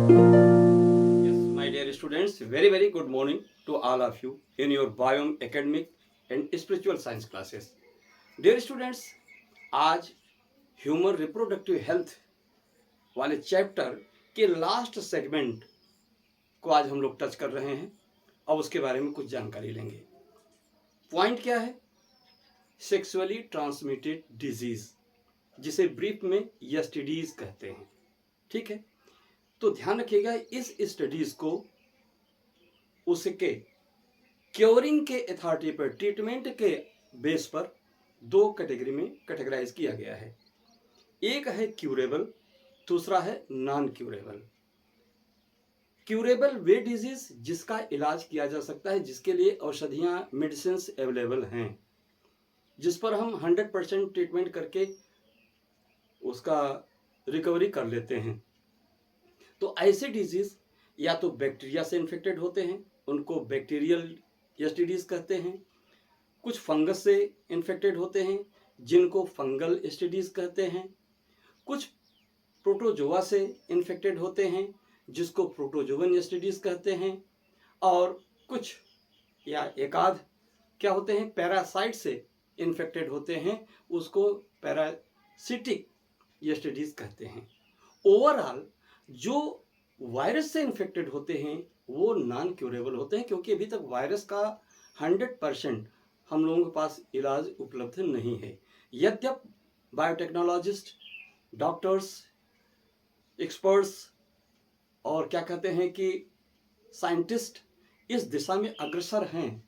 Yes, my dear students, very good morning to all of you in your biome academic and spiritual science classes. Dear students, आज human reproductive health वाले chapter के last segment को आज हम लोग touch कर रहे हैं और उसके बारे में कुछ जानकारी लेंगे। पॉइंट क्या है? सेक्सुअली ट्रांसमिटेड डिजीज, जिसे ब्रीफ में एसटीडीज कहते हैं। ठीक है, तो ध्यान रखिएगा, इस स्टडीज को उसके क्योरिंग के अथॉरिटी पर, ट्रीटमेंट के बेस पर दो कैटेगरी में कैटेगराइज किया गया है। एक है क्यूरेबल, दूसरा है नॉन क्यूरेबल। क्यूरेबल वे डिजीज जिसका इलाज किया जा सकता है, जिसके लिए औषधियां, मेडिसिन अवेलेबल हैं, जिस पर हम 100% ट्रीटमेंट करके उसका रिकवरी कर लेते हैं। तो ऐसे डिजीज या तो बैक्टीरिया से इन्फेक्टेड होते हैं, उनको बैक्टीरियल एसटीडीज कहते हैं। कुछ फंगस से इन्फेक्टेड होते हैं, जिनको फंगल एसटीडीज कहते हैं। कुछ प्रोटोजोआ से इन्फेक्टेड होते हैं, जिसको प्रोटोजोवन एसटीडीज कहते हैं। और कुछ या एकाध क्या होते हैं, पैरासाइट से इन्फेक्टेड होते हैं, उसको पैरासिटिक एसटीडीज कहते हैं। ओवरऑल जो वायरस से इन्फेक्टेड होते हैं वो नॉन क्यूरेबल होते हैं, क्योंकि अभी तक वायरस का 100% हम लोगों के पास इलाज उपलब्ध नहीं है। यद्यप बायोटेक्नोलॉजिस्ट, डॉक्टर्स, एक्सपर्ट्स और क्या कहते हैं कि साइंटिस्ट इस दिशा में अग्रसर हैं,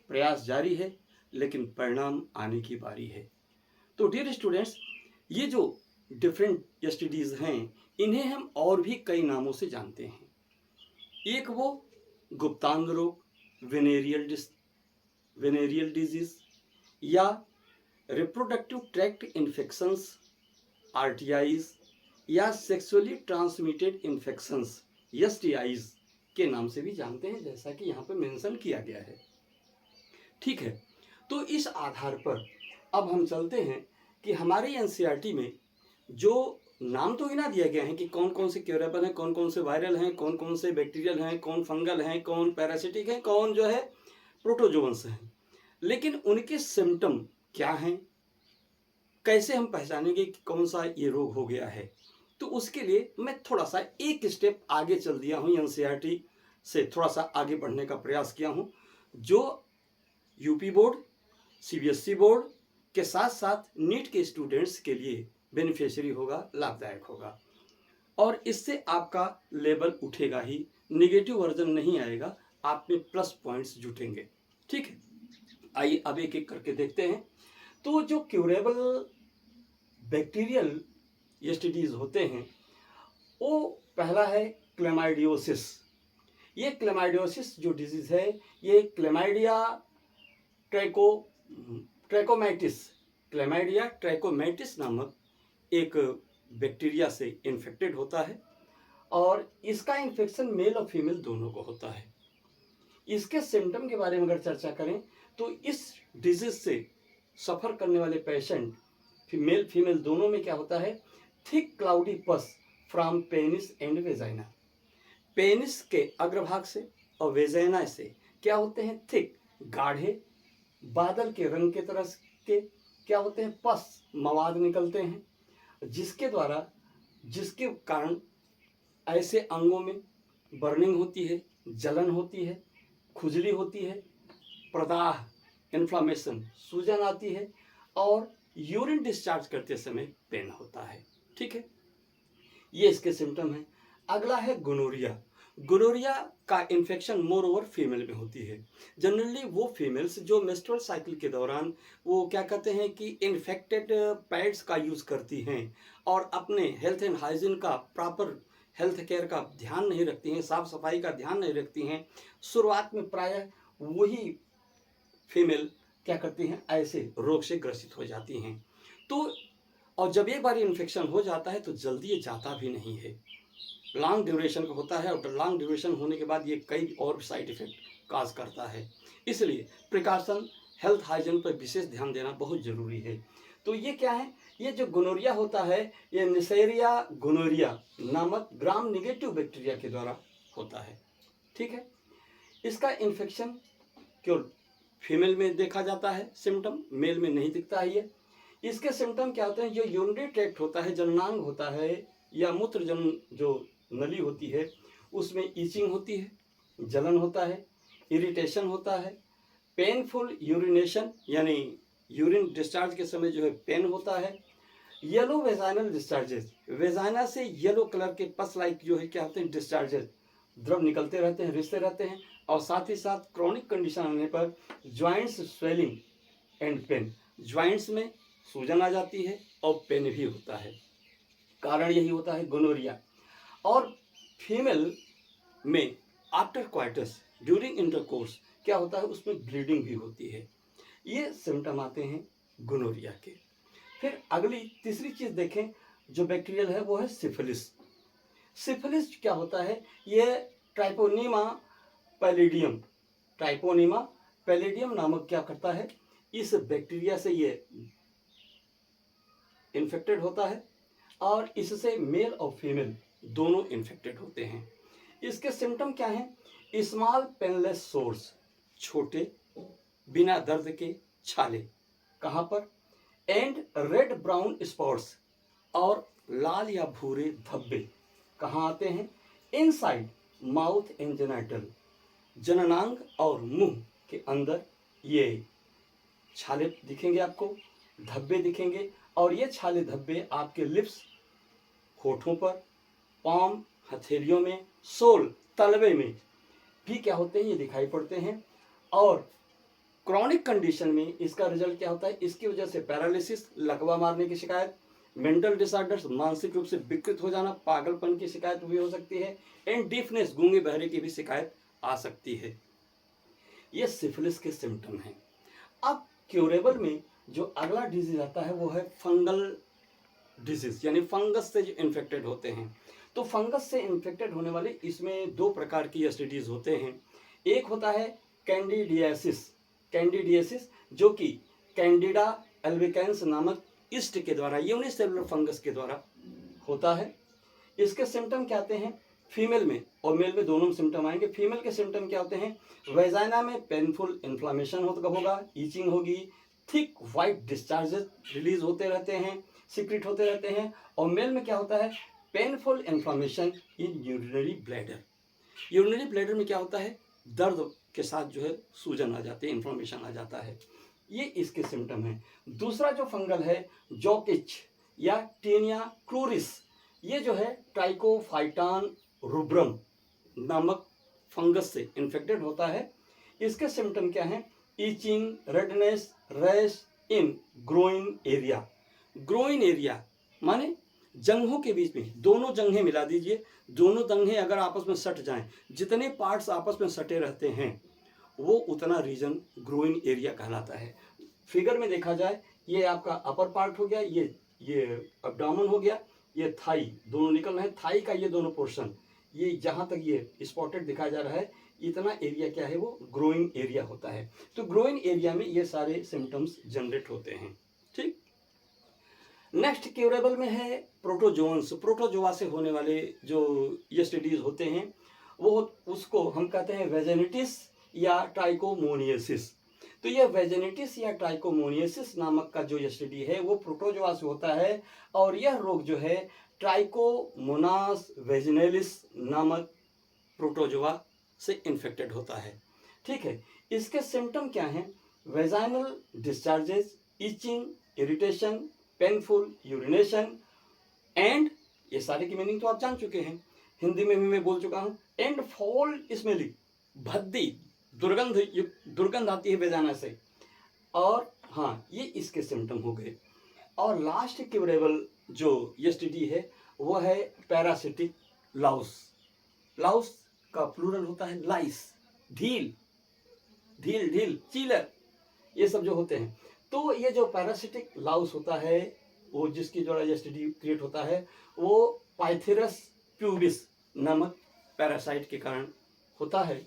प्रयास जारी है, लेकिन परिणाम आने की बारी है। तो डियर स्टूडेंट्स, ये जो डिफरेंट एसटीडीज हैं, इन्हें हम और भी कई नामों से जानते हैं। एक वो गुप्तांग रोग, वेनेरियल डिजीज, या रिप्रोडक्टिव ट्रैक्ट इन्फेक्शंस, आरटीआईज, या सेक्सुअली ट्रांसमिटेड इन्फेक्शंस, एसटीआईज के नाम से भी जानते हैं, जैसा कि यहाँ पर मेंशन किया गया है। ठीक है, तो इस आधार पर अब हम चलते हैं कि हमारे एनसीईआरटी में जो नाम तो गिना दिया गया है कि कौन कौन से क्यूरेबल हैं, कौन कौन से वायरल हैं, कौन कौन से बैक्टीरियल हैं, कौन फंगल हैं, कौन पैरासिटिक हैं, कौन जो है प्रोटोजोवंस हैं। लेकिन उनके सिम्टम क्या हैं, कैसे हम पहचानेंगे कि कौन सा ये रोग हो गया है, तो उसके लिए मैं थोड़ा सा एक स्टेप आगे चल दिया हूँ, एनसीईआरटी से थोड़ा सा आगे बढ़ने का प्रयास किया हूँ, जो यूपी बोर्ड, सीबीएसई बोर्ड के साथ साथ नीट के स्टूडेंट्स के लिए बेनिफिशियरी होगा, लाभदायक होगा, और इससे आपका लेवल उठेगा ही, नेगेटिव वर्जन नहीं आएगा, आप में प्लस पॉइंट्स जुटेंगे। ठीक है, आइए अब एक एक करके देखते हैं। तो जो क्यूरेबल बैक्टीरियल एसटीडीज होते हैं, वो पहला है क्लेमाइडियोसिस। ये क्लेमाइडियोसिस जो डिजीज है, ये क्लेमाइडिया ट्रैकोमैटिस नामक एक बैक्टीरिया से इन्फेक्टेड होता है, और इसका इन्फेक्शन मेल और फीमेल दोनों को होता है। इसके सिम्टम के बारे में अगर चर्चा करें तो इस डिजीज से सफ़र करने वाले पेशेंट मेल फीमेल दोनों में क्या होता है, थिक क्लाउडी पस from penis and vagina. Penis के अग्रभाग से और वेजाइना से क्या होते हैं, थिक, गाढ़े, बादल के रंग के तरह के क्या होते हैं, पस, मवाद निकलते हैं, जिसके कारण ऐसे अंगों में बर्निंग होती है, जलन होती है, खुजली होती है, प्रदाह, इन्फ्लामेशन, सूजन आती है, और यूरिन डिस्चार्ज करते समय पेन होता है। ठीक है, ये इसके सिम्टम हैं। अगला है गोनोरिया। गोनोरिया का इन्फेक्शन मोर ओवर फीमेल में होती है। जनरली वो फीमेल्स जो मेंस्ट्रुअल साइकिल के दौरान वो क्या कहते हैं कि इन्फेक्टेड पैड्स का यूज़ करती हैं और अपने हेल्थ एंड हाइजीन का, प्रॉपर हेल्थ केयर का ध्यान नहीं रखती हैं, साफ सफाई का ध्यान नहीं रखती हैं, शुरुआत में प्रायः वही फीमेल क्या करती हैं, ऐसे रोग से ग्रसित हो जाती हैं। तो और जब एक बार इन्फेक्शन हो जाता है तो जल्दी ये जाता भी नहीं है, लॉन्ग ड्यूरेशन का होता है, और लॉन्ग ड्यूरेशन होने के बाद ये कई और साइड इफेक्ट काज करता है। इसलिए प्रिकॉशन, हेल्थ हाइजीन पर विशेष ध्यान देना बहुत ज़रूरी है। तो ये क्या है, ये जो गोनोरिया होता है ये नेसेरिया गोनोरिया नामक ग्राम नेगेटिव बैक्टीरिया के द्वारा होता है। ठीक है, इसका इन्फेक्शन केवल फीमेल में देखा जाता है सिम्टम, मेल में नहीं दिखता है ये। इसके सिम्टम क्या होते हैं, जो यूरिनरी ट्रैक्ट होता है, जननांग होता है या मूत्र जन जो नली होती है उसमें ईचिंग होती है, जलन होता है, इरिटेशन होता है, पेनफुल यूरिनेशन यानी यूरिन डिस्चार्ज के समय जो है पेन होता है, येलो वेजाइनल डिस्चार्जेस, वेजाइना से येलो कलर के पस लाइक जो है क्या होते हैं डिस्चार्जेस, द्रव निकलते रहते हैं, रिसते रहते हैं, और साथ ही साथ क्रॉनिक कंडीशन आने पर joints swelling and pain, joints में सूजन आ जाती है और पेन भी होता है। कारण यही होता है गोनोरिया। और फीमेल में आफ्टर क्वाइटस ड्यूरिंग इंटरकोर्स क्या होता है, उसमें ब्लीडिंग भी होती है। ये सिम्टम आते हैं गोनोरिया के। फिर अगली तीसरी चीज देखें जो बैक्टीरियल है वो है सिफिलिस। सिफिलिस क्या होता है, ये ट्राइपोनीमा पैलिडियम, ट्राइपोनीमा पैलिडियम नामक क्या करता है, इस बैक्टीरिया से ये इन्फेक्टेड होता है और इससे मेल और फीमेल दोनों इन्फेक्टेड होते हैं। इसके सिम्टम क्या हैं, स्मॉल पेनलेस सोर्स, छोटे बिना दर्द के छाले, कहाँ पर, एंड रेड ब्राउन स्पॉट्स, और लाल या भूरे धब्बे कहाँ आते हैं, इनसाइड माउथ एंड जेनाइटल, जननांग और मुंह के अंदर ये छाले दिखेंगे आपको, धब्बे दिखेंगे, और ये छाले धब्बे आपके लिप्स, होठों पर, पाम, हथेलियों में, सोल, तलवे में भी क्या होते हैं, ये दिखाई पड़ते हैं। और क्रॉनिक कंडीशन में इसका रिजल्ट क्या होता है, इसकी वजह से पैरालिसिस, लकवा मारने की शिकायत, मेंटल डिसऑर्डर्स, मानसिक रूप से विकृत हो जाना, पागलपन की शिकायत भी हो सकती है, एंड डीफनेस, गूंगे बहरे की भी शिकायत आ सकती है। ये सिफिलिस के सिम्टम हैं। अब क्यूरेबल में जो अगला डिजीज आता है वो है फंगल डिजीज, यानी फंगस से जो इन्फेक्टेड होते हैं। तो फंगस से इन्फेक्टेड होने वाले इसमें दो प्रकार की एसटीडीज होते हैं। एक होता है कैंडिडियासिस, कैंडिडियासिस जो कि कैंडिडा एल्बिकेंस नामक ईस्ट के द्वारा, यूनिसेलुलर फंगस के द्वारा होता है। इसके सिम्टम क्या आते हैं, फीमेल में और मेल में दोनों सिम्टम आएंगे। फीमेल के सिम्टम क्या होते हैं, वेजाइना में पेनफुल इन्फ्लामेशन होगा, ईचिंग होगी, थिक वाइट डिस्चार्जेस रिलीज होते रहते हैं, सीक्रेट होते रहते हैं। और मेल में क्या होता है, पेनफुल इन्फ्लामेशन इन यूरिनरी ब्लैडर, यूरिनरी ब्लैडर में क्या होता है, दर्द के साथ जो है सूजन आ जाती है, इन्फ्लामेशन आ जाता है। ये इसके सिम्टम हैं। दूसरा जो फंगल है जॉकिच या टेनिया क्लोरिस, ये जो है ट्राइकोफाइटान रुब्रम नामक फंगस से इन्फेक्टेड होता है। इसके सिम्टम क्या हैं, ईचिंग, रेडनेस, रैश इन ग्रोइन एरिया, ग्रोइन एरिया माने जंघों के बीच में, दोनों जंघें मिला दीजिए, दोनों जंघें अगर आपस में सट जाएं, जितने पार्ट्स आपस में सटे रहते हैं वो उतना रीजन ग्रोइन एरिया कहलाता है। फिगर में देखा जाए ये आपका अपर पार्ट हो गया, ये एब्डोमेन हो गया, ये थाई, दोनों निकल रहे हैं, थाई का ये दोनों पोर्शन, ये जहाँ तक ये स्पॉटेड दिखाया जा रहा है, इतना एरिया क्या है वो ग्रोइन एरिया होता है। तो ग्रोइन एरिया में ये सारे सिम्टम्स जनरेट होते हैं। ठीक, नेक्स्ट क्यूरेबल में है प्रोटोजोन्स, प्रोटोजोआ से होने वाले जो एसटीडीज होते हैं वो उसको हम कहते हैं वेजिनिटिस या ट्राइकोमोनियसिस। तो ये वेजिनिटिस या ट्राइकोमोनियसिस नामक का जो एसटीडी है वो प्रोटोजोआ से होता है, और यह रोग जो है ट्राइकोमोनास वेजिनेलिस नामक प्रोटोजोआ से इन्फेक्टेड होता है। ठीक है, इसके सिम्टम क्या हैं, vaginal discharges, itching, irritation, painful urination, and ये सारे की मीनिंग तो आप जान चुके हैं, हिंदी में भी मैं बोल चुका हूँ, एंड फॉल स्मेलिंग, भद्दी, दुर्गंध आती है वेजाना से। और हाँ, ये इसके सिम्टम हो गए। और लास्ट क्यूरेबल जो एसटीडी है वो है पैरासिटिक लाउस, लाउस का प्लूरल होता है लाइस, ढील, ढील ढील, चीलर, ये सब जो होते हैं। तो ये जो पैरासिटिक लाउस होता है वो जिसकी जो एसटीडी क्रिएट होता है वो पाइथेरस प्यूबिस नामक पैरासाइट के कारण होता है।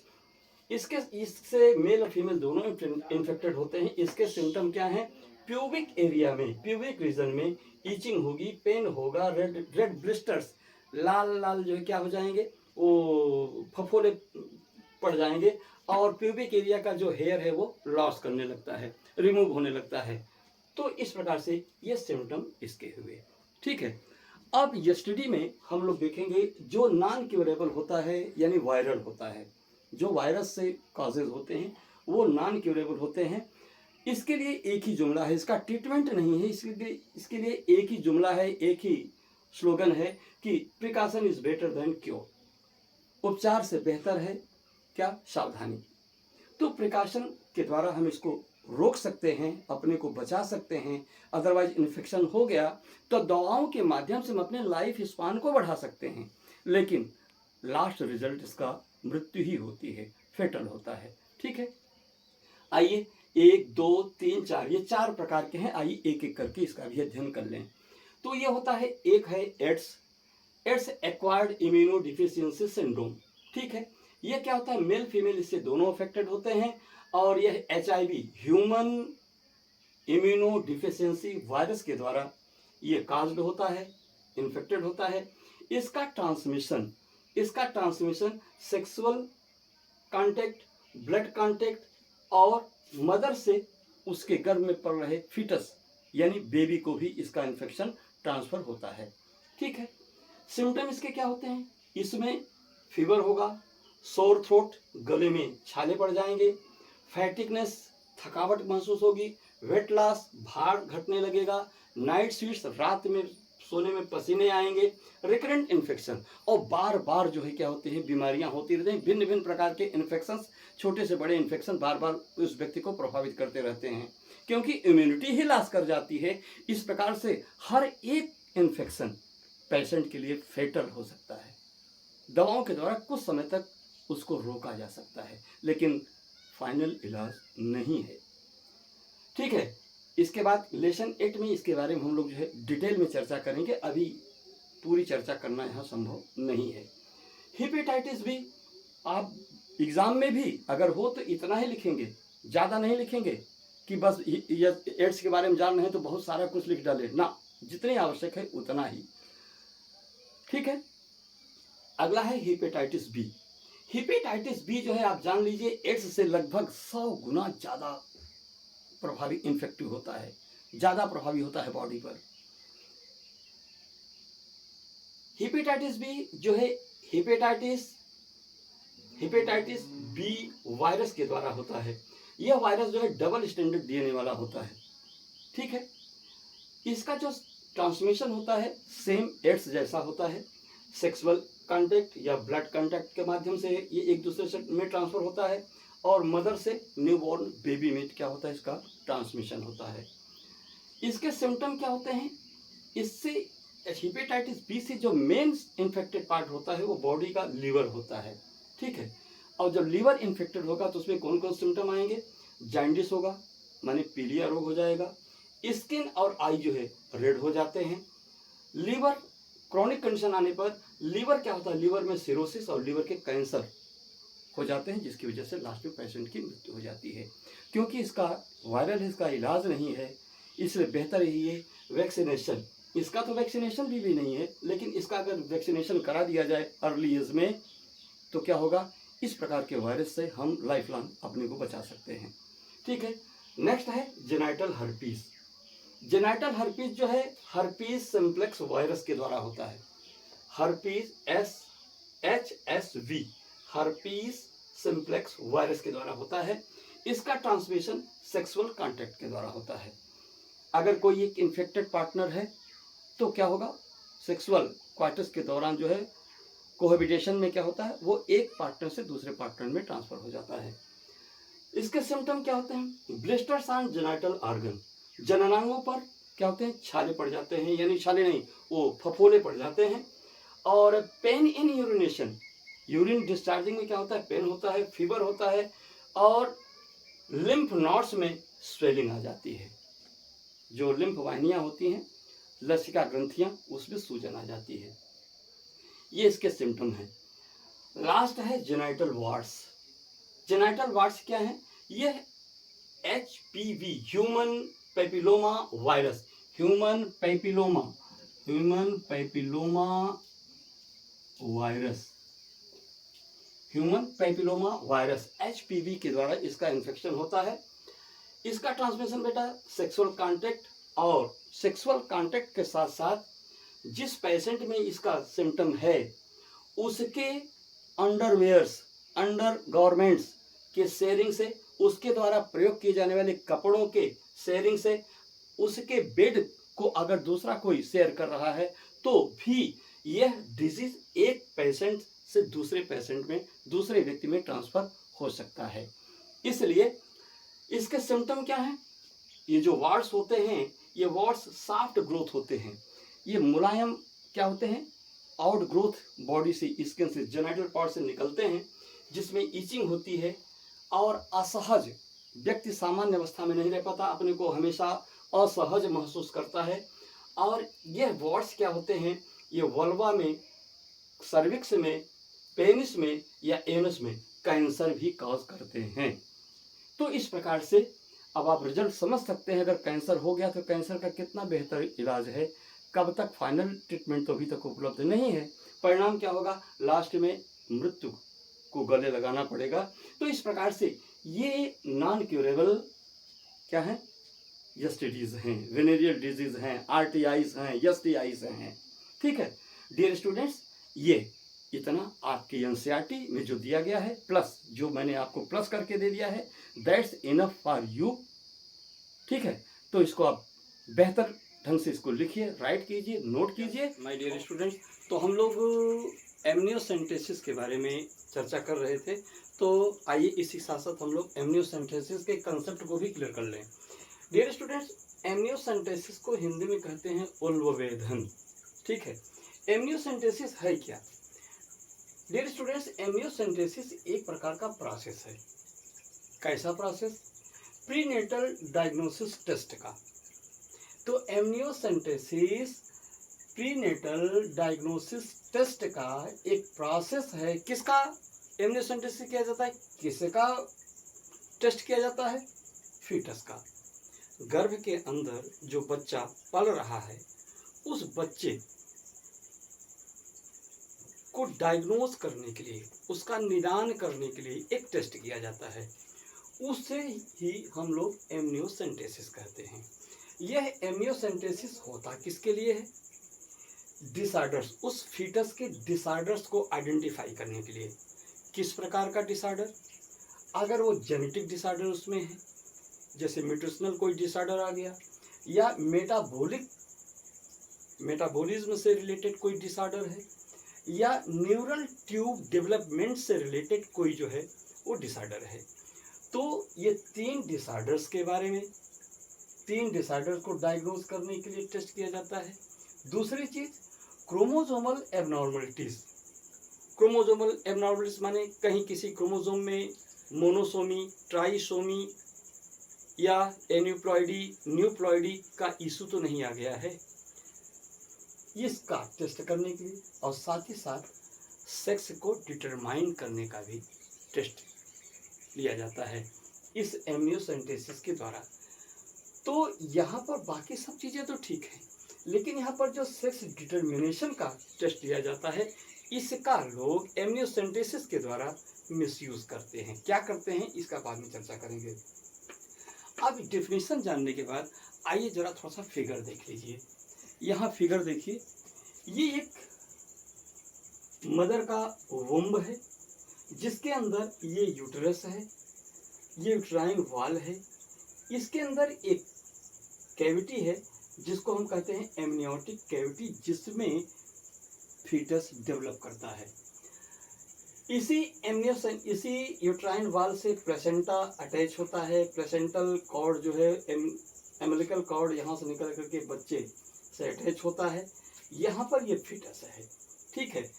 इससे मेल और फीमेल दोनों इन्फेक्टेड होते हैं। इसके सिम्टम क्या हैं, प्यूबिक एरिया में, प्यूबिक रीजन में ईचिंग होगी, पेन होगा, रेड रेड ब्लिस्टर्स, लाल लाल जो है क्या हो जाएंगे, वो फफोले पड़ जाएंगे, और प्यूबिक एरिया का जो हेयर है वो लॉस करने लगता है, रिमूव होने लगता है। तो इस प्रकार से ये सिम्टम इसके हुए। ठीक है, अब यस्टडी में हम लोग देखेंगे जो नॉन क्यूरेबल होता है यानी वायरल होता है, जो वायरस से कॉजेज होते हैं वो नॉन क्यूरेबल होते हैं। इसके लिए एक ही जुमला है, इसका ट्रीटमेंट नहीं है, इसके लिए एक ही जुमला है, एक ही स्लोगन है कि precaution is better than cure, उपचार से बेहतर है क्या, सावधानी। तो प्रिकॉशन के द्वारा हम इसको रोक सकते हैं, अपने को बचा सकते हैं। अदरवाइज इन्फेक्शन हो गया तो दवाओं के माध्यम से हम अपने लाइफ स्पान को बढ़ा सकते हैं, लेकिन लास्ट रिजल्ट इसका मृत्यु ही होती है, फेटल होता है। ठीक है, आइए 1 2 3 4 ये 4 प्रकार के हैं, आइए एक एक करके इसका भी अध्ययन कर लें। तो ये होता है, एक है AIDS, AIDS acquired immunodeficiency syndrome. ठीक है, ये क्या होता है, मेल फीमेल इससे दोनों अफेक्टेड होते हैं, और यह HIV human immuno deficiency virus के द्वारा ये काज्ड होता है, इन्फेक्टेड होता है। इसका transmission sexual contact, blood contact और मदर से उसके गर्भ में पल रहे फीटस यानी बेबी को भी इसका इन्फेक्शन ट्रांसफर होता है। ठीक है, सिम्टम इसके क्या होते हैं, इसमें फीवर होगा, सोर थ्रोट, गले में छाले पड़ जाएंगे, फैटिकनेस, थकावट महसूस होगी, वेट लॉस, भार घटने लगेगा, नाइट स्वीट्स, रात में सोने में पसीने आएंगे, रिकरेंट इन्फेक्शन, और बार बार जो है क्या होते हैं, बीमारियां होती रहती हैं, भिन्न भिन्न प्रकार के इन्फेक्शंस, छोटे से बड़े इन्फेक्शन बार बार उस व्यक्ति को प्रभावित करते रहते हैं, क्योंकि इम्यूनिटी ही लॉस कर जाती है। इस प्रकार से हर एक इन्फेक्शन पेशेंट के लिए फेटल हो सकता है। दवाओं के द्वारा कुछ समय तक उसको रोका जा सकता है, लेकिन फाइनल इलाज नहीं है। ठीक है, इसके बाद लेसन 8 में इसके बारे में हम लोग जो है डिटेल में चर्चा करेंगे, अभी पूरी चर्चा करना यहाँ संभव नहीं है। हेपेटाइटिस भी आप एग्जाम में भी अगर हो तो इतना ही लिखेंगे, ज़्यादा नहीं लिखेंगे कि बस एड्स के बारे में जान रहे हैं तो बहुत सारा कुछ लिख डाले ना, जितनी आवश्यक है उतना ही। ठीक है, अगला है हेपेटाइटिस बी। हेपेटाइटिस बी जो है आप जान लीजिए एड्स से लगभग 100 गुना ज़्यादा प्रभावी इन्फेक्टिव होता है, ज़्यादा प्रभावी होता है बॉडी पर। हेपेटाइटिस बी जो है हेपेटाइटिस बी वायरस के द्वारा होता है। यह वायरस जो है डबल स्टैंडर्ड DNA वाला होता है। ठीक है, इसका जो ट्रांसमिशन होता है सेम एड्स जैसा होता है, सेक्सुअल कांटेक्ट या ब्लड कांटेक्ट के माध्यम से ये एक दूसरे से में ट्रांसफर होता है, और मदर से न्यूबॉर्न बेबी में क्या होता है, इसका ट्रांसमिशन होता है। इसके सिम्टम क्या होते हैं, इससे हेपेटाइटिस बी से जो मेन इन्फेक्टेड पार्ट होता है वो बॉडी का लीवर होता है। ठीक है, और जब लीवर इन्फेक्टेड होगा तो उसमें कौन कौन सिम्टम आएंगे, जॉन्डिस होगा, माने पीलिया रोग हो जाएगा, स्किन और आई जो है रेड हो जाते हैं। लीवर क्रॉनिक कंडीशन आने पर लीवर क्या होता है, लीवर में सिरोसिस और लीवर के कैंसर हो जाते हैं, जिसकी वजह से लास्ट में पेशेंट की मृत्यु हो जाती है। क्योंकि इसका वायरल है, इसका इलाज नहीं है, इसलिए बेहतर ही है वैक्सीनेशन। इसका तो वैक्सीनेशन भी नहीं है, लेकिन इसका अगर वैक्सीनेशन करा दिया जाए अर्ली एज में तो क्या होगा, इस प्रकार के वायरस से हम लाइफ लॉन्ग अपने को बचा सकते हैं। ठीक है, नेक्स्ट है जेनाइटल हर्पीस। जेनाइटल हर्पीस जो है हर्पीस सिम्प्लेक्स वायरस के द्वारा होता है। Herpes HSV herpes simplex virus के द्वारा होता है। इसका ट्रांसमिशन सेक्सुअल कांटेक्ट के द्वारा होता है। अगर कोई एक इन्फेक्टेड पार्टनर है तो क्या होगा, सेक्सुअल क्वार्टर्स के दौरान जो है कोहेबिटेशन में क्या होता है, वो एक पार्टनर से दूसरे पार्टनर में ट्रांसफर हो जाता है। इसके सिम्टम क्या होते हैं, ब्लिस्टर्स ऑन जेनाइटल ऑर्गन, जननांगों पर क्या होते हैं, छाले पड़ जाते हैं, यानी छाले नहीं वो फफोले पड़ जाते हैं। और pain in urination, urine discharging में क्या होता है, पेन होता है, फीवर होता है, और लिम्फ नोड्स में स्वेलिंग आ जाती है, जो लिम्फ वाहिनियाँ होती हैं, लसिका ग्रंथियाँ, उसमें सूजन आ जाती है। ये इसके सिम्टम हैं। लास्ट है जेनाइटल वार्ड्स। जेनाइटल वार्ड्स क्या है, ये HPV human papilloma virus, human papilloma virus, human papilloma virus HPV के द्वारा इसका इन्फेक्शन होता है। इसका ट्रांसमिशन बेटा सेक्सुअल कांटेक्ट, और सेक्सुअल कांटेक्ट के साथ साथ जिस पेशेंट में इसका सिम्टम है उसके अंडरवेयर्स, अंडर गारमेंट्स के शेयरिंग से, उसके द्वारा प्रयोग किए जाने वाले कपड़ों के शेयरिंग से, उसके बेड को अगर दूसरा कोई शेयर कर रहा है तो भी यह डिजीज एक पेशेंट से दूसरे पेशेंट में, दूसरे व्यक्ति में ट्रांसफर हो सकता है। इसलिए इसके सिम्टम क्या हैं? ये जो वार्ड्स होते हैं, ये वार्ड्स सॉफ्ट ग्रोथ होते हैं, ये मुलायम क्या होते हैं, आउट ग्रोथ बॉडी से, स्किन से, जेनिटल पार्ट से निकलते हैं, जिसमें ईचिंग होती है और असहज, व्यक्ति सामान्य अवस्था में नहीं रह पाता, अपने को हमेशा असहज महसूस करता है। और यह वार्ड्स क्या होते हैं, ये वल्वा में, सर्विक्स में, पेनिस में या एनस में कैंसर भी कॉज करते हैं। तो इस प्रकार से अब आप रिजल्ट समझ सकते हैं, अगर कैंसर हो गया तो कैंसर का कितना बेहतर इलाज है। कब तक फाइनल ट्रीटमेंट तो अभी तक उपलब्ध नहीं है, परिणाम क्या होगा, लास्ट में मृत्यु को गले लगाना पड़ेगा। तो इस प्रकार से ये नॉन क्यूरेबल क्या है, एसटीडीज हैं, वेनेरियल डिजीज हैं, आरटीआईज हैं, एसटीआईज हैं। ठीक है डियर स्टूडेंट्स, ये इतना आपके एनसीईआरटी में जो दिया गया है, प्लस जो मैंने आपको प्लस करके दे दिया है, दैट्स इनफ फॉर यू। ठीक है, तो इसको आप बेहतर ढंग से इसको लिखिए, राइट कीजिए, नोट कीजिए माय डियर स्टूडेंट्स। तो हम लोग एमनियोसेंटेसिस के बारे में चर्चा कर रहे थे, तो आइए इसी साथ साथ हम लोग एमनियोसेंटेसिस के कंसेप्ट को भी क्लियर कर लें। डियर स्टूडेंट्स, एमनियोसेंटेसिस को हिंदी में कहते हैं उल्ववेधन। ठीक है, एमनियोसेंटेसिस है क्या? डियर स्टूडेंट्स, एमनियोसेंटेसिस एक प्रकार का प्रोसेस है। कैसा प्रोसेस? प्रीनेटल डायग्नोसिस टेस्ट का। तो एमनियोसेंटेसिस प्रीनेटल डायग्नोसिस टेस्ट का एक प्रोसेस है। किसका एमनियोसेंटेसिस किया जाता है? किसका टेस्ट किया जाता है? फीटस का। गर्भ के अंदर जो बच्चा पल रहा है, उस बच्चे को डायग्नोज करने के लिए, उसका निदान करने के लिए एक टेस्ट किया जाता है, उसे ही हम लोग एमनियोसेंटेसिस कहते हैं। यह एमनियोसेंटेसिस होता किसके लिए है? डिसऑर्डर्स, उस फीटस के डिसऑर्डर्स को आइडेंटिफाई करने के लिए। किस प्रकार का डिसऑर्डर? अगर वो जेनेटिक डिसऑर्डर उसमें है, जैसे म्यूटेशनल कोई डिसऑर्डर आ गया, या मेटाबॉलिज्म से रिलेटेड कोई डिसऑर्डर है, या न्यूरल ट्यूब डेवलपमेंट से रिलेटेड कोई जो है वो डिसऑर्डर है। तो ये 3 डिसऑर्डर्स के बारे में, 3 डिसऑर्डर्स को डायग्नोज करने के लिए टेस्ट किया जाता है। दूसरी चीज क्रोमोसोमल एबनॉर्मलिटीज। क्रोमोसोमल एबनॉर्मलिटीज माने कहीं किसी क्रोमोसोम में मोनोसोमी, ट्राइसोमी या एन्यूप्लॉइडी, न्यूप्लॉइडी का इशू तो नहीं आ गया है, इसका टेस्ट करने के लिए। और साथ ही साथ सेक्स को डिटरमाइन करने का भी टेस्ट लिया जाता है इस एमनियोसेंटेसिस के द्वारा। तो यहाँ पर बाकी सब चीज़ें तो ठीक है, लेकिन यहाँ पर जो सेक्स डिटरमिनेशन का टेस्ट लिया जाता है, इसका लोग एमनियोसेंटेसिस के द्वारा मिसयूज करते हैं। क्या करते हैं इसका बाद में चर्चा करेंगे। अब डेफिनेशन जानने के बाद आइए जरा थोड़ा सा फिगर देख लीजिए। यहाँ फिगर देखिए, ये एक मदर का वुम्ब है, जिसके अंदर ये यूटरस है, ये यूट्राइन वॉल है, इसके अंदर एक कैविटी है जिसको हम कहते हैं एमनियोटिक कैविटी, जिसमें फीटस डेवलप करता है। इसी यूट्राइन वॉल से प्लेसेंटा अटैच होता है। प्लेसेंटल कॉर्ड जो है, एम्बिलिकल कॉर्ड यहाँ से निकल करके बच्चे से अटैच होता है। यहाँ पर ये फीटस है। ठीक है,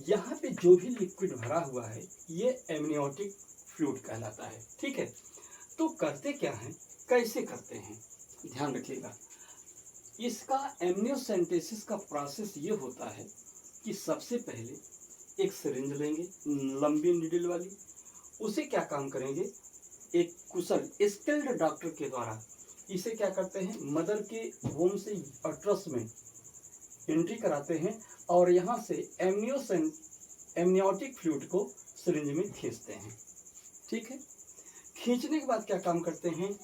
यहाँ पे जो भी लिक्विड भरा हुआ है ये एमनियोटिक फ्लूइड कहलाता है। ठीक है, तो करते क्या हैं, कैसे करते हैं, ध्यान रखिएगा। इसका एमनियोसेंटेसिस का प्रोसेस ये होता है कि सबसे पहले एक सिरिंज लेंगे, लंबी निडल वाली, उसे क्या काम करेंगे, एक कुशल स्किल्ड डॉक्टर के द्वारा इसे क्या करते हैं, मदर के वोम से यूट्रस में एंट्री कराते हैं और यहाँ से एमनियोटिक फ्लूइड को सिरिंज में खींचते हैं। ठीक है, खींचने के बाद क्या काम करते हैं,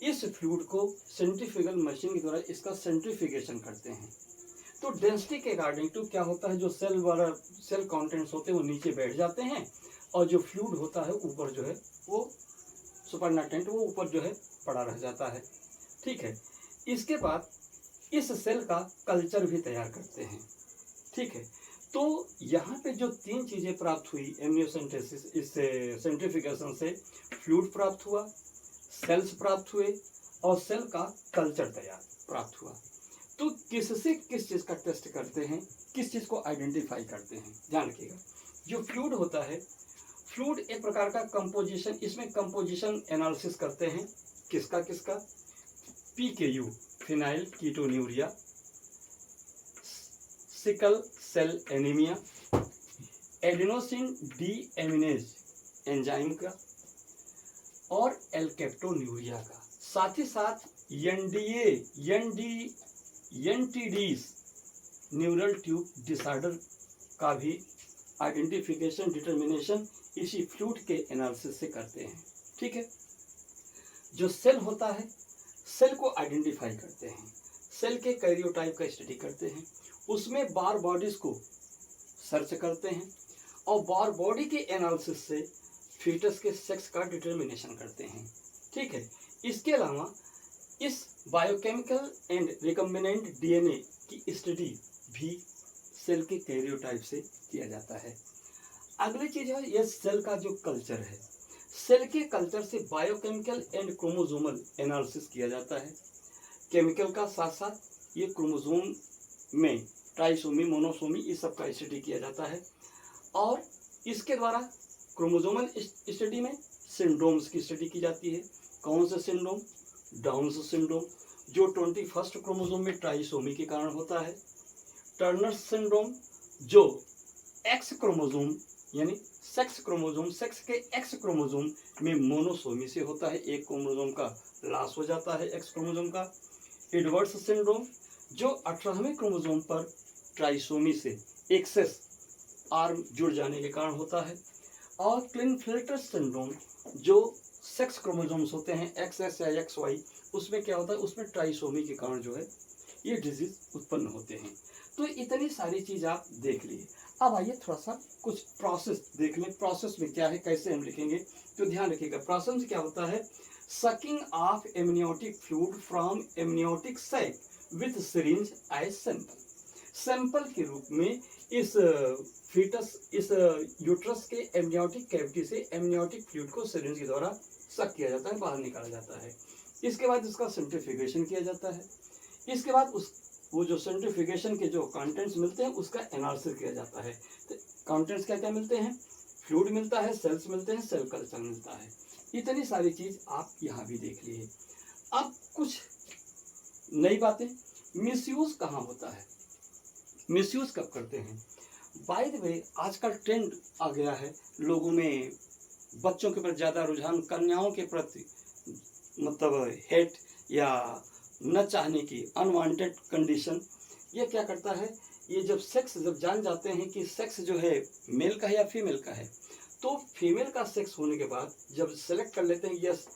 इस फ्लूइड को सेंट्रीफ्यूगल मशीन के द्वारा इसका सेंट्रीफ्यूगेशन करते हैं। तो डेंसिटी के अकॉर्डिंग टू क्या होता है, जो सेल कंटेंट्स होते हैं वो नीचे बैठ जाते हैं और जो फ्लूइड होता है ऊपर जो है वो सुपरनाटेंट वो ऊपर जो है पड़ा रह जाता है। ठीक है, इसके बाद इस सेल का कल्चर भी तैयार करते हैं। ठीक है, तो यहाँ पे जो तीन चीज़ें प्राप्त हुई एमनियोसेंटेसिस, इससे सेंट्रीफ्यूगेशन से फ्लूइड प्राप्त हुआ, सेल्स प्राप्त हुए और सेल का कल्चर तैयार प्राप्त हुआ। तो किससे किस चीज़ का टेस्ट करते हैं, किस चीज़ को आइडेंटिफाई करते हैं, ध्यान रखिएगा। जो फ्लूइड होता है, फ्लूइड एक प्रकार का कंपोजिशन, इसमें कंपोजिशन एनालिसिस करते हैं। किसका किसका, PKU phenylketonuria, sickle cell anaemia, adenosine deaminase enzyme का और एल्केप्टोन्यूरिया का। साथ ही साथ NTDs न्यूरल ट्यूब डिसऑर्डर का भी आइडेंटिफिकेशन डिटर्मिनेशन इसी फ्लूइड के एनालिसिस से करते हैं। ठीक है, जो सेल होता है, सेल को आइडेंटिफाई करते हैं, सेल के कैरियोटाइप का स्टडी करते हैं, उसमें बार बॉडीज को सर्च करते हैं और बार बॉडी के एनालिसिस से फीटस के सेक्स का डिटर्मिनेशन करते हैं। ठीक है, इसके अलावा इस बायोकेमिकल एंड रिकम्बिनेंट DNA की स्टडी भी सेल के कैरियोटाइप से किया जाता है। अगली चीज है यह सेल का जो कल्चर है, सेल के कल्चर से बायोकेमिकल एंड क्रोमोसोमल एनालिसिस किया जाता है। केमिकल का साथ साथ ये क्रोमोसोम में ट्राइसोमी, मोनोसोमी, इस सब का स्टडी किया जाता है और इसके द्वारा क्रोमोसोमल स्टडी में सिंड्रोम्स की स्टडी की जाती है। कौन सा सिंड्रोम, डाउन सिंड्रोम जो 21 क्रोमोसोम में ट्राइसोमी के कारण होता है, टर्नर सिंड्रोम जो एक्स क्रोमोसोम यानी सेक्स क्रोमोसोम, सेक्स के एक्स क्रोमोसोम में मोनोसोमी से होता है, एक क्रोमोसोम का लॉस हो जाता है एक्स क्रोमोसोम का, एडवर्ड्स सिंड्रोम जो 18वें क्रोमोसोम पर ट्राइसोमी से एक्सेस आर्म जुड़ जाने के कारण होता है, और क्लिनफिल्टर सिंड्रोम जो सेक्स क्रोमोसोम्स होते हैं XS या XY, उसमें क्या होता है, उसमें ट्राइसोमी के कारण जो है ये डिजीज उत्पन्न होते हैं। तो इतनी सारी चीज़ आप देख लिए। अब आइए थोड़ा सा कुछ प्रोसेस देख लें, प्रोसेस में क्या है, कैसे हम लिखेंगे। तो ध्यान रखिएगा, प्रोसेस में क्या होता है, sucking of amniotic fluid from amniotic sac with syringe as sample. Sample के रूप में इस फीटस, इस यूट्रस के एमनियोटिक कैविटी से एमनियोटिक फ्लूइड को सिरिंज के द्वारा सक किया जाता है, बाहर निकाला जाता है। इसके बाद इसका सेंट्रीफ्यूगेशन किया जाता है। इसके बाद वो जो सेंट्रीफ्यूगेशन के जो कंटेंट्स मिलते हैं उसका एनालिसिस किया जाता है। तो कंटेंट्स क्या क्या मिलते हैं, फ्लूइड मिलता है, सेल्स मिलते हैं, सेल कल्चर मिलता है। इतनी सारी चीज़ आप यहाँ भी देख लिए। अब कुछ नई बातें, मिसयूज कहाँ होता है, मिसयूज कब करते हैं। बाय द वे आजकल ट्रेंड आ गया है, लोगों में बच्चों के प्रति ज़्यादा रुझान, कन्याओं के प्रति मतलब हेट या न चाहने की अनवांटेड कंडीशन। ये क्या करता है, ये जब जान जाते हैं कि सेक्स जो है मेल का है या फीमेल का है, तो फीमेल का सेक्स होने के बाद जब सेलेक्ट कर लेते हैं यस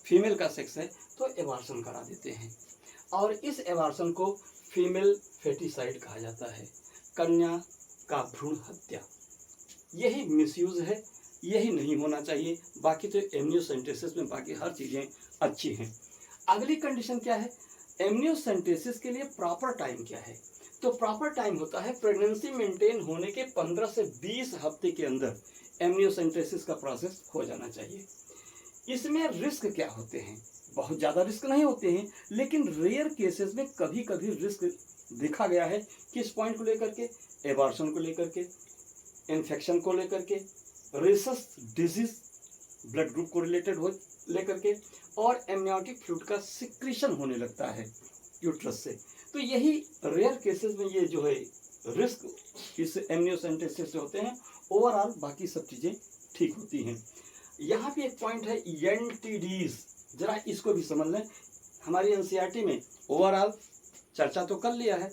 फीमेल का सेक्स है, तो एबार्शन करा देते हैं और इस एबार्शन को फीमेल फेटिसाइड कहा जाता है, कन्या का भ्रूण हत्या। यही मिसयूज है, यही नहीं होना चाहिए। बाकी तो एमनियोसेंटेसिस में बाकी हर चीज़ें अच्छी हैं। अगली कंडीशन क्या है, एमनियोसेंटेसिस के लिए प्रॉपर टाइम क्या है। तो प्रॉपर टाइम होता है प्रेगनेंसी मेंटेन होने के 15 से 20 हफ्ते के अंदर एमनियोसेंटेसिस का प्रोसेस हो जाना चाहिए। इसमें रिस्क क्या होते हैं, बहुत ज़्यादा रिस्क नहीं होते हैं, लेकिन रेयर केसेस में कभी कभी रिस्क देखा गया है। किस पॉइंट को लेकर के, एबार्शन को लेकर के, इन्फेक्शन को लेकर के, रेसस डिजीज ब्लड ग्रुप को रिलेटेड हो लेकर के, और एमनियोटिक फ्लूइड का सिक्रीशन होने लगता है यूट्रस से। तो यही रेयर केसेस में ये जो है रिस्क इस एमनियोसेंटेसिस से होते हैं। ओवरऑल बाकी सब चीज़ें ठीक होती हैं। यहाँ पे एक पॉइंट है NTDs, जरा इसको भी समझ लें। हमारी एनसीईआरटी में ओवरऑल चर्चा तो कर लिया है,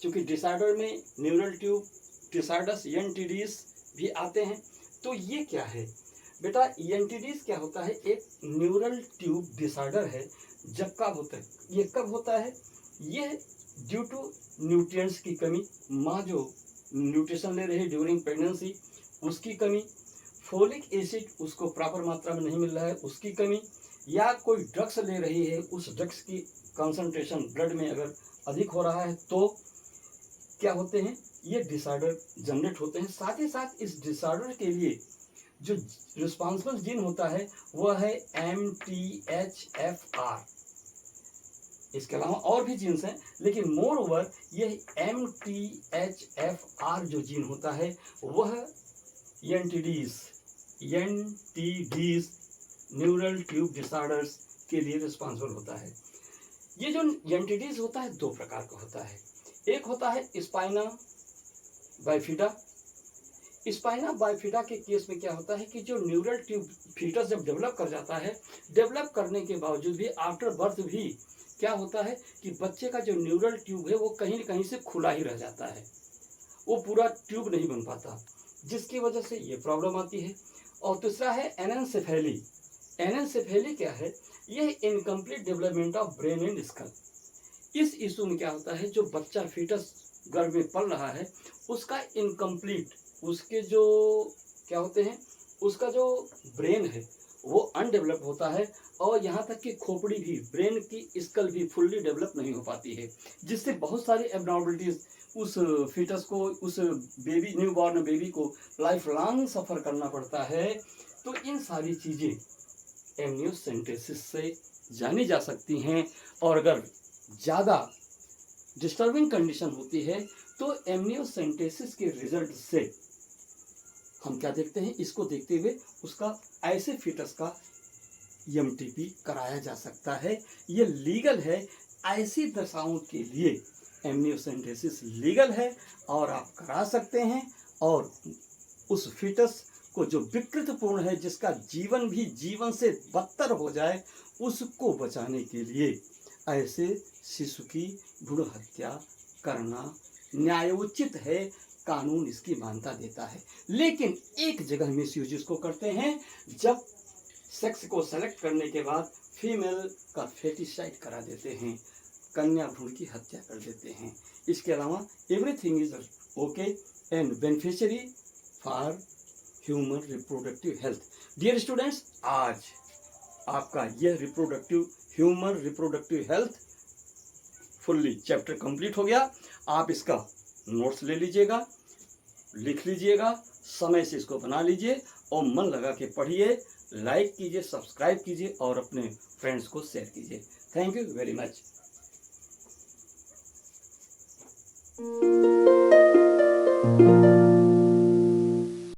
क्योंकि डिसऑर्डर में न्यूरल ट्यूब डिसऑर्डर्स ENTDs भी आते हैं। तो ये क्या है बेटा, ENTDs क्या होता है, एक न्यूरल ट्यूब डिसऑर्डर है। जब कब होता है, ये कब होता है, ये ड्यू टू न्यूट्रिएंट्स की कमी, माँ जो न्यूट्रिशन ले रही है ड्यूरिंग प्रेगनेंसी उसकी कमी, फोलिक एसिड उसको प्रॉपर मात्रा में नहीं मिल रहा है उसकी कमी, या कोई ड्रग्स ले रही है उस ड्रग्स की कंसंट्रेशन ब्लड में अगर अधिक हो रहा है तो क्या होते हैं, ये डिसऑर्डर जनरेट होते हैं। साथ ही साथ इस डिसऑर्डर के लिए जो रिस्पॉन्सिबल जीन होता है वह है MTHFR। इसके अलावा और भी जीन्स हैं, लेकिन मोर ओवर यह MTHFR जो जीन होता है वह ENTDs न्यूरल ट्यूब डिसऑर्डर्स के लिए रिस्पॉन्सिबल होता है। ये जो ENTDs होता है दो प्रकार का होता है। एक होता है स्पाइना बाइफिडा। स्पाइना बाइफिडा के केस में क्या होता है कि जो न्यूरल ट्यूब फीटस जब डेवलप कर जाता है, डेवलप करने के बावजूद भी आफ्टर बर्थ भी क्या होता है कि बच्चे का जो न्यूरल ट्यूब है वो कहीं न कहीं से खुला ही रह जाता है, वो पूरा ट्यूब नहीं बन पाता, जिसकी वजह से ये प्रॉब्लम आती है। और दूसरा है एनेंसेफेली। एनेंसेफेली क्या है, यह incomplete development of brain and skull. इस इशू में क्या होता है, जो बच्चा फीटस गर्भ में पल रहा है उसका इनकम्प्लीट, उसके जो क्या होते हैं, उसका जो ब्रेन है वो अनडेवलप होता है, और यहाँ तक कि खोपड़ी भी, ब्रेन की स्कल भी फुल्ली डेवलप नहीं हो पाती है, जिससे बहुत सारी एबनॉर्मलिटीज उस फीटस को, उस बेबी, न्यू बॉर्न बेबी को लाइफ लॉन्ग सफ़र करना पड़ता है। तो इन सारी चीज़ें एमनियोसेंटेसिस से जानी जा सकती हैं, और अगर ज़्यादा डिस्टर्बिंग कंडीशन होती है तो एमनियोसेंटेसिस के रिजल्ट से हम क्या देखते हैं, इसको देखते हुए उसका ऐसे फीटस का EMTP कराया जा सकता है। ये लीगल है, ऐसी दशाओं के लिए एमनियोसेंटेसिस लीगल है और आप करा सकते हैं। और उस फीटस को जो विकृतपूर्ण है, जिसका जीवन भी जीवन से बदतर हो जाए, उसको बचाने के लिए ऐसे शिशु की भ्रूण हत्या करना न्यायोचित है, कानून इसकी मान्यता देता है। लेकिन एक जगह मिसयूज इसको करते हैं, जब सेक्स को सेलेक्ट करने के बाद फीमेल का फेटिसाइड करा देते हैं, कन्या भ्रूण की हत्या कर देते हैं। इसके अलावा everything is okay and beneficiary for human reproductive health. Dear students, आज आपका यह human reproductive health fully chapter complete हो गया। आप इसका नोट्स ले लीजिएगा, लिख लीजिएगा, समय से इसको बना लीजिए और मन लगा के पढ़िए, लाइक कीजिए, सब्सक्राइब कीजिए और अपने फ्रेंड्स को शेयर कीजिए। Thank you very much.